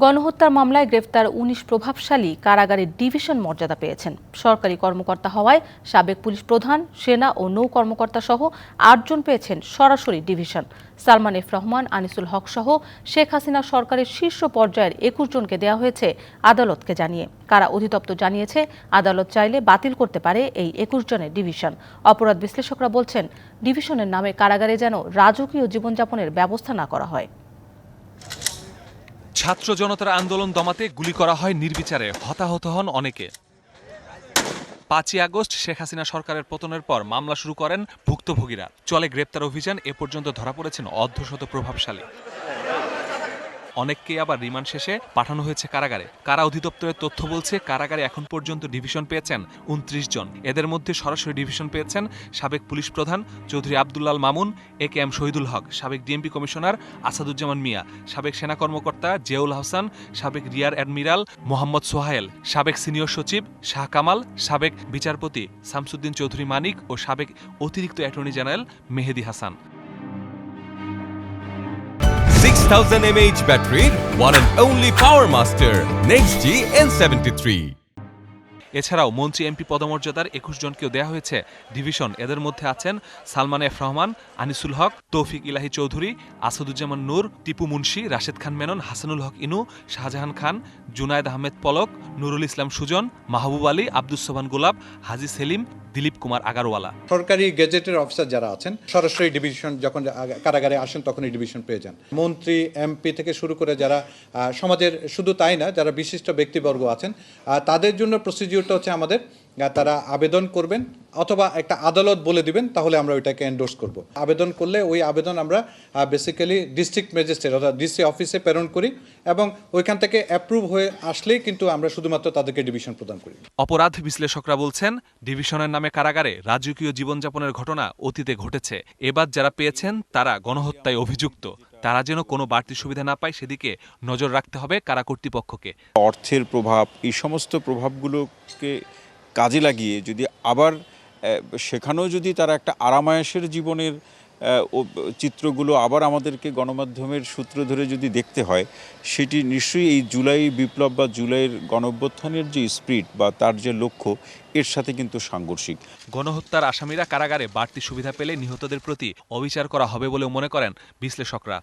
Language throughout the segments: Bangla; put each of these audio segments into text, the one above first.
গণহত্যার মামলায় গ্রেফতার ১৯ প্রভাবশালী কারাগারের ডিভিশন মর্যাদা পেয়েছেন। সরকারি কর্মকর্তা হওয়ায় সাবেক পুলিশ প্রধান, সেনা ও নৌ কর্মকর্তা সহ ৮ জন পেয়েছেন সরাসরি ডিভিশন। সালমান এফ রহমান, আনিসুল হক সহ শেখ হাসিনা সরকারের শীর্ষ পর্যায়ের ২১ জনকে দেওয়া হয়েছে আদালতকে জানিয়ে। কারা অধিদপ্তর জানিয়েছে, আদালত চাইলে বাতিল করতে পারে এই ২১ জনের ডিভিশন। অপরাধ বিশ্লেষকরা বলছেন, ডিভিশনের নামে কারাগারে যেন রাজকীয় জীবনযাপনের ব্যবস্থা না করা হয়। ছাত্র জনতার আন্দোলন দমাতে গুলি করা হয় নির্বিচারে, হতাহত হন অনেকে। ৫ই আগস্ট শেখ হাসিনা সরকারের পতনের পর মামলা শুরু করেন ভুক্তভোগীরা। চলে গ্রেপ্তার অভিযান, এ পর্যন্ত ধরা পড়েছেন অর্ধশত প্রভাবশালী। অনেককেই আবার রিমান্ড শেষে পাঠানো হয়েছে কারাগারে। কারা অধিদপ্তরের তথ্য বলছে, কারাগারে এখন পর্যন্ত ডিভিশন পেয়েছেন ২৯ জন। এদের মধ্যে সরাসরি ডিভিশন পেয়েছেন সাবেক পুলিশ প্রধান চৌধুরী আব্দুল্লাল মামুন, AKM শহীদুল হক, সাবেক ডিএমপি কমিশনার আসাদুজ্জামান মিয়া, সাবেক সেনা কর্মকর্তা জিয়াউল হাসান, সাবেক রিয়ার অ্যাডমিরাল মোহাম্মদ সোহায়েল, সাবেক সিনিয়র সচিব শাহ কামাল, সাবেক বিচারপতি শামসুদ্দিন চৌধুরী মানিক ও সাবেক অতিরিক্ত attorney general Mehedi Hasan. 6000 mAh battery, one and only Power Master, Next G N73. এছাড়াও মন্ত্রী, এমপি পদমর্যাদার ২১ জনকেও দেয়া হয়েছে ডিভিশন। এদের মধ্যে আছেন সালমান এফ রহমান, আনিসুল হক, তৌফিক ইলাহি চৌধুরী, আসাদুজ্জামান নূর, টিপু মুন্সি, রাশেদ খান মেনন, হাসানুল হক ইনু, শাহজাহান খান, জুনায়েদ আহমেদ পলক, নুরুল ইসলাম সুজন, মাহবুব আলী, আব্দুস সোবহান গোলাপ, হাজি সেলিম, দিলীপ কুমার আগারওয়ালা। সরকারি গেজেটের অফিসার যারা আছেন সরাসরি ডিভিশন যখন কারাগারে আসেন তখনই ডিভিশন পেয়ে যান। মন্ত্রী, এমপি থেকে শুরু করে যারা সমাজের, শুধু তাই না, যারা বিশিষ্ট ব্যক্তিবর্গ আছেন তাদের জন্য প্রসিডিউরটা হচ্ছে আমাদের তারা আবেদন করবেন অথবা একটা আদালত বলে দিবেন, তাহলে আমরা ওইটাকে এন্ডোর্স করব। আবেদন করলে ওই আবেদন আমরা বেসিক্যালি ডিস্ট্রিক্ট ম্যাজিস্ট্রেট অর্থাৎ ডিসি অফিসে প্রেরণ করি এবং ওইখান থেকে অ্যাপ্রুভ হয়ে আসলেই কিন্তু আমরা শুধুমাত্র তাদেরকে ডিভিশন প্রদান করি। অপরাধ বিশ্লেষকরা বলছেন, ডিভিশনের নামে কারাগারে রাজকীয় জীবনযাপনের ঘটনা অতীতে ঘটেছে। এবার যারা পেয়েছেন তারা গণহত্যায় অভিযুক্ত। তারা যেন কোনো বাড়তি সুবিধা না পায়, সেদিকে নজর রাখতে হবে কারা কর্তৃপক্ষকে। অর্থের প্রভাব, এই সমস্ত প্রভাবগুলোকে কাজে লাগিয়ে যদি আবার সেখানেও যদি তারা একটা আরামায়েশের জীবনের চিত্রগুলো আবার আমাদেরকে গণমাধ্যমের সূত্র ধরে যদি দেখতে হয়, সেটি নিশ্চয়ই এই জুলাই বিপ্লব বা জুলাইয়ের গণঅভ্যুত্থানের যে স্পিরিট বা তার যে লক্ষ্য, এর সাথে কিন্তু সাংঘর্ষিক। গণহত্যার আসামিরা কারাগারে বাড়তি সুবিধা পেলে নিহতদের প্রতি অবিচার করা হবে বলেও মনে করেন বিশ্লেষকরা।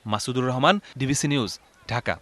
Masudur Rahman, DBC news, Dhaka.